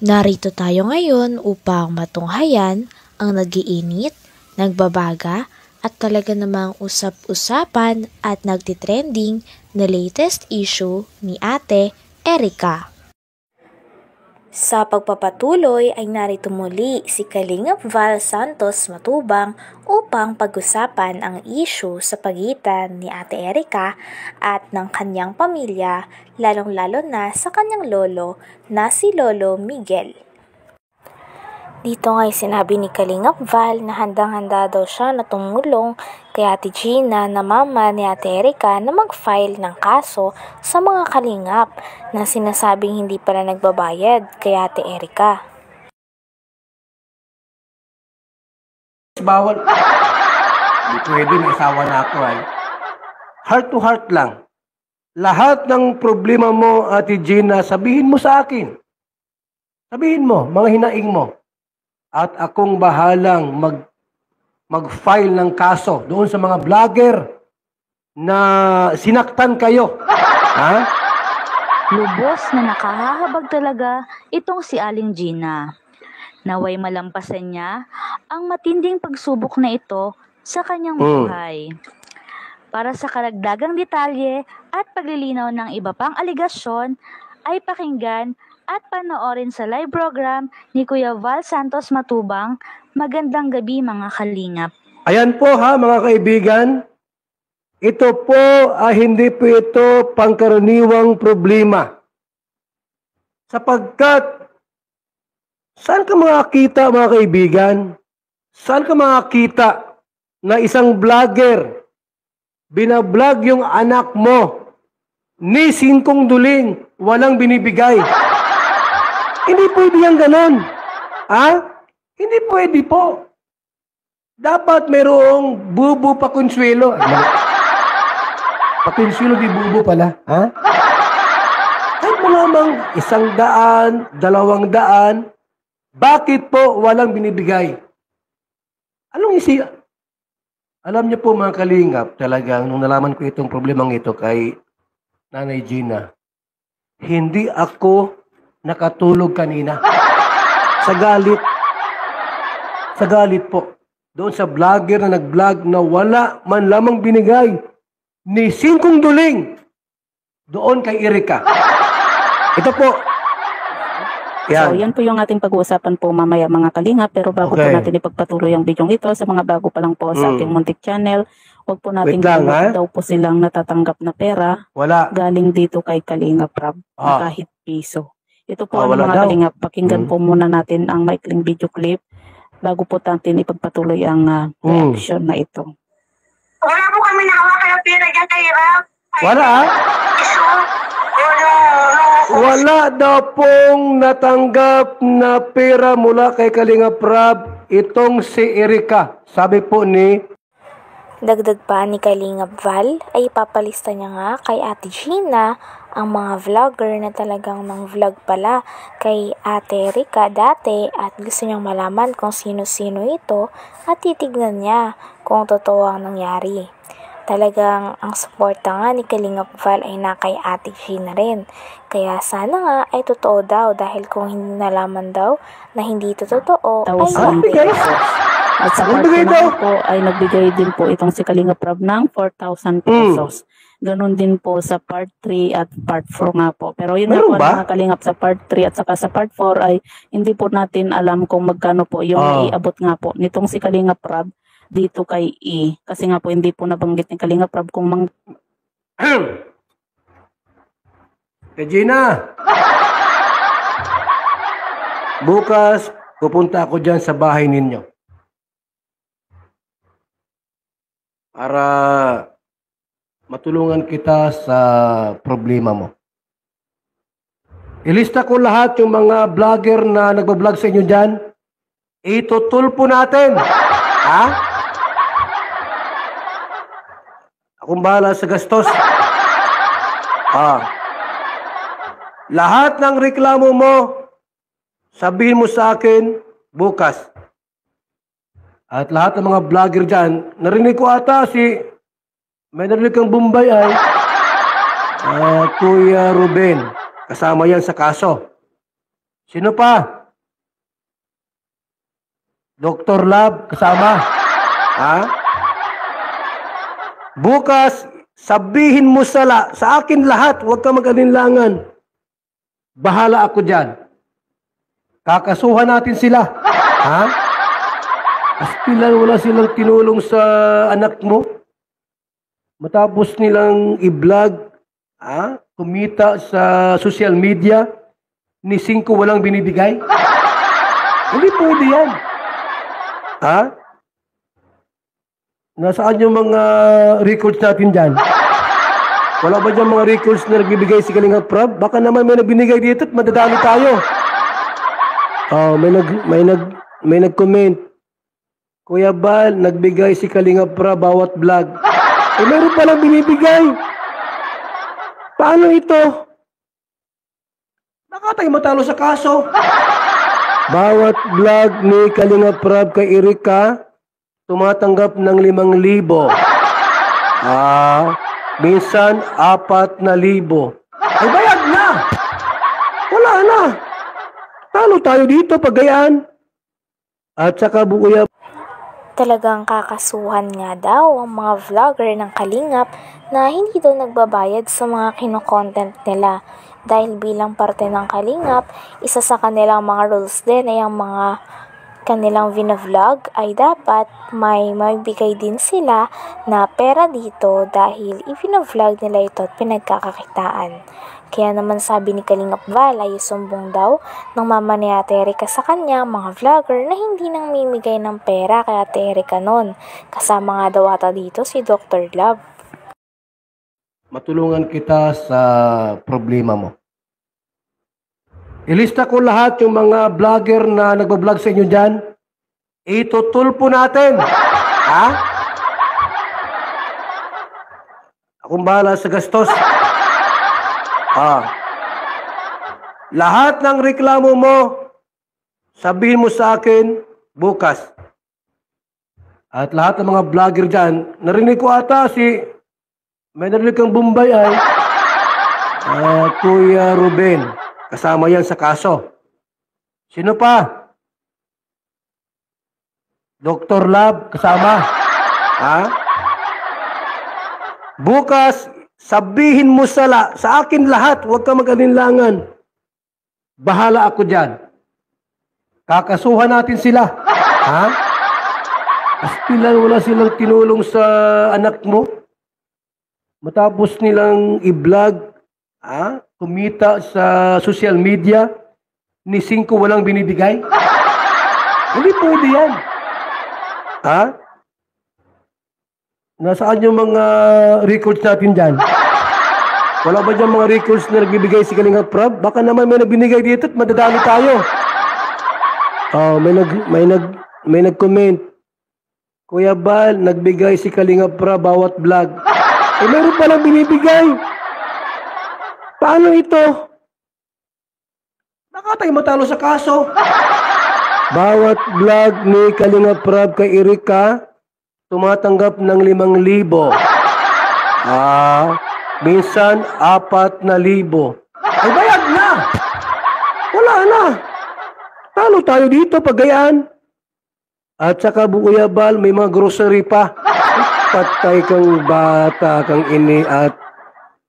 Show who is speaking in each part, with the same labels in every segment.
Speaker 1: Narito tayo ngayon upang matunghayan ang nagiinit, nagbabaga at talaga namang usap-usapan at nagtitrending na latest issue ni Ate Erica. Sa pagpapatuloy ay narito muli si Kalingap Val Santos Matubang upang pag-usapan ang issue sa pagitan ni Ate Erica at ng kanyang pamilya, lalong-lalo na sa kanyang lolo na si Lolo Miguel. Dito nga'y sinabi ni Kalingap Val na handang-handa daw siya na tumulong kay Ate Gina na mama ni Ate Erica na mag-file ng kaso sa mga kalingap na sinasabing hindi pala nagbabayad kay Ate Erica.
Speaker 2: Bawal. Hindi pwede, may asawa na ako ay. Heart to heart lang. Lahat ng problema mo, Ate Gina, sabihin mo sa akin. Sabihin mo, mga hinaing mo. At akong bahalang mag-file ng kaso doon sa mga vlogger na sinaktan kayo. Ha?
Speaker 3: Lubos na nakahahabag talaga itong si Aling Gina. Naway malampasan niya ang matinding pagsubok na ito sa kanyang buhay. Para sa karagdagang detalye at paglilinaw ng iba pang aligasyon ay pakinggan at panoorin sa live program ni Kuya Val Santos Matubang. Magandang gabi mga kalingap.
Speaker 2: Ayan po ha mga kaibigan. Ito po hindi po ito pangkaraniwang problema. Sapagkat saan ka makakita mga kaibigan? Saan ka makakita na isang vlogger binablog yung anak mo ni singkong duling walang binibigay? Hindi pwede yan ganon. Ha? Hindi pwede po. Dapat mayroong bubo pa konsuelo. Pakonsuelo di bubo pala. Ha? Kahit mo lamang 100, 200, bakit po walang binibigay? Alam niyo po mga kalingap, talagang nung nalaman ko itong problemang ito kay Nanay Gina, hindi ako nakatulog kanina. Sa galit. Sa galit po. Doon sa vlogger na nag-vlog na wala man lamang binigay ni singkong duling doon kay Erica. Ito po. Yan.
Speaker 3: So, yan po yung ating pag-uusapan po mamaya mga kalingap. Pero bago po natin ipagpatuloy ang video ito sa mga bago pa lang po sa ating muntik channel, huwag po natin daw po silang natatanggap na pera.
Speaker 2: Wala.
Speaker 3: Galing dito kay Kalingap Rob na kahit piso. Ito po ang mga kalingap. Pakinggan po muna natin ang maikling video clip bago po natin ipagpatuloy ang reaction na ito.
Speaker 4: Wala po kami nahawa kayo pera dyan kay Rob.
Speaker 2: Wala Wala daw pong natanggap na pera mula kay Kalingap Rob itong si Erica. Sabi po ni
Speaker 1: Dagdag pa ni Kalingap Val ay papalista niya nga kay Ate Gina ang mga vlogger na talagang nang-vlog pala kay Ate Erica dati at gusto niyang malaman kung sino-sino ito at titignan niya kung totoo ang nangyari. Talagang ang suporta nga ni Kalingap Val ay na kay Ate Gina rin. Kaya sana nga ay totoo daw dahil kung hindi nalaman daw na hindi ito totoo ay
Speaker 2: bigay.
Speaker 3: At sa part naman po ay nagbigay din po itong si Kalingap Rob ng 4,000 pesos. Ganon din po sa part 3 at part 4 nga po. Pero yun nga po mga kalingap sa part 3 at saka sa part 4 ay hindi po natin alam kung magkano po yung iabot nga po nitong si Kalingap Rob dito kay E. Kasi nga po hindi po nabanggit ni Kalingap Rob kung
Speaker 2: Gina, bukas pupunta ako dyan sa bahay ninyo para matulungan kita sa problema mo. Ilista ko lahat yung mga vlogger na nagbablog sa inyo dyan. Itutulpo natin. Ha? Akong bahala sa gastos. Lahat ng reklamo mo, sabihin mo sa akin bukas. At lahat ng mga vlogger dyan, narinig ko ata may narinig kang Bombay ay Kuya Ruben. Kasama yan sa kaso. Sino pa? Dr. Love, kasama? Ha? Bukas, sabihin mo sa akin lahat, huwag ka mag-alinlangan. Bahala ako dyan. Kakasuhan natin sila. Ha? Astilan, wala silang tinulong sa anak mo. Matapos nilang i-vlog, kumita sa social media, ni 5 walang binibigay. Hindi pwede yan. Ha? Nasaan yung mga records natin dyan? Wala ba dyan mga records na nagbibigay si Kalingap Prab? Baka naman may nagbinigay dito at madadali tayo. May nag-comment. Kuya Bal, nagbigay si Kalingap Prab bawat vlog. Meron palang binibigay. Paano ito? Baka tayo matalo sa kaso. Bawat vlog ni Kalingap Prab kay Erika, tumatanggap ng 5,000. Minsan 4,000. Ay, bayad na! Wala na! Talo tayo dito, pagayaan. At saka Kuya,
Speaker 1: Talagang kakasuhan nga daw ang mga vlogger ng Kalingap na hindi daw nagbabayad sa mga kinokontent nila. Dahil bilang parte ng Kalingap, isa sa kanilang mga rules din ay ang mga kanilang vinavlog ay dapat may bigay din sila na pera dito dahil i-vinavlog nila ito at pinagkakakitaan. Kaya naman sabi ni Kalingap Val ay sumbong daw ng mama ni Ate Erika sa kanya mga vlogger na hindi nang mimigay ng pera kay Ate Erika nun. Kasama nga daw ata dito si Dr. Love.
Speaker 2: matulungan kita sa problema mo. Ilista ko lahat yung mga vlogger na nagbablog sa inyo dyan. Itutulpo natin. Ha? Akong bahala sa gastos. Lahat ng reklamo mo, sabihin mo sa akin bukas. At lahat ng mga vlogger dyan, narinig ko ata may narinig kang Bombay ay Kuya Ruben. Kasama yan sa kaso. Sino pa? Dr. Love, kasama? Ha? Bukas, sabihin mo sa akin lahat, huwag ka mag-alinlangan. Bahala ako dyan. Kakasuhan natin sila. Ha? Astilan, wala silang tinulong sa anak mo. Matapos nilang i-vlog, kumita sa social media, ni 5 walang binibigay. Hindi pwede yan. Ha? Nasaan yung mga records natin dyan? Wala ba dyan mga records na nagbibigay si Kalingap Prab? Baka naman may nagbinigay dito at madadali tayo. May nag-comment. Kuya Bal, nagbigay si Kalingap Prab bawat vlog. Meron palang binibigay. Paano ito? Baka tayo matalo sa kaso. Bawat vlog ni Kalingap Prab kay Erika, tumatanggap ng 5,000. Minsan 4,000. Ay, bayad na! Wala na! Talo tayo dito, pagayaan. At saka Kuya Bal, may mga grocery pa. Patay kang bata, kang ini at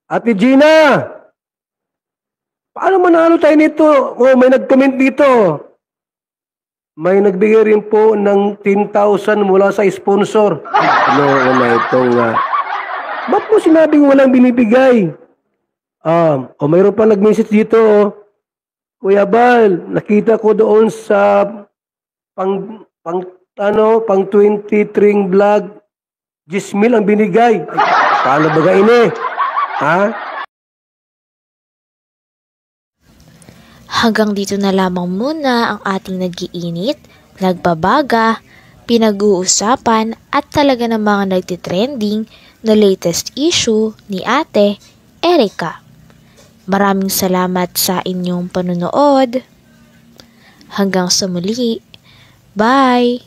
Speaker 2: Ate Gina! Paano manalo tayo nito? May nag-comment dito. May nagbigay rin po ng 10,000 mula sa sponsor. Na itong ba't mo sinabing walang binibigay? Mayroon pa nag-message dito. Kuya Bal, nakita ko doon sa pang 23 vlog, 10,000 ang binigay. Paano ba ini? Ha?
Speaker 1: Hanggang dito na lamang muna ang ating nag-iinit, nagbabaga, pinag-uusapan at talaga namang nagtitrending na latest issue ni Ate Erika. Maraming salamat sa inyong panunood. Hanggang sa muli. Bye!